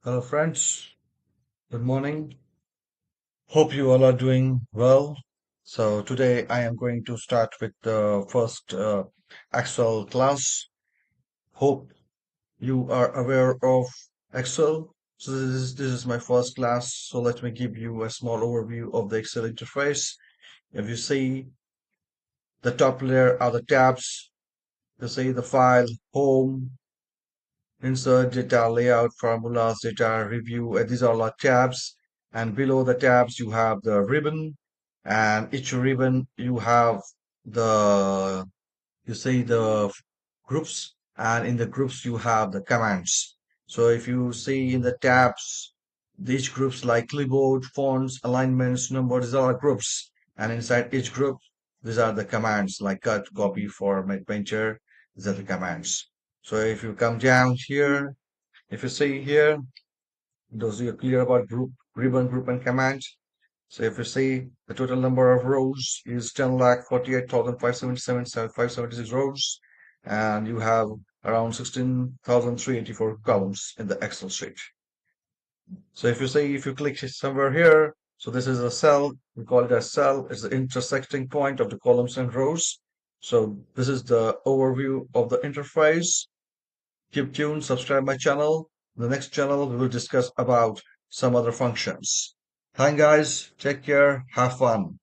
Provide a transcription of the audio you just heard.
Hello, friends. Good morning. Hope you all are doing well. So, today I am going to start with the first Excel class. Hope you are aware of Excel. So, this is my first class. So, let me give you a small overview of the Excel interface. If you see the top layer are the tabs, you see the file, home, insert data, layout, formulas, data review. These are all tabs. And below the tabs, you have the ribbon. And each ribbon, you have the, you see the groups. And in the groups, you have the commands. So if you see in the tabs, these groups like clipboard, fonts, alignments, numbers, these are groups. And inside each group, these are the commands like cut, copy, format, painter. These are the commands. So if you come down here, if you see here, those are clear about group, ribbon, group, and command. So if you see the total number of rows is 10,48,577,576 rows, and you have around 16,384 columns in the Excel sheet. So if you see, if you click somewhere here, so this is a cell, we call it a cell, it's the intersecting point of the columns and rows. So this is the overview of the interface. Keep tuned, subscribe my channel. In the next channel, we will discuss about some other functions. Thank guys. Take care. Have fun.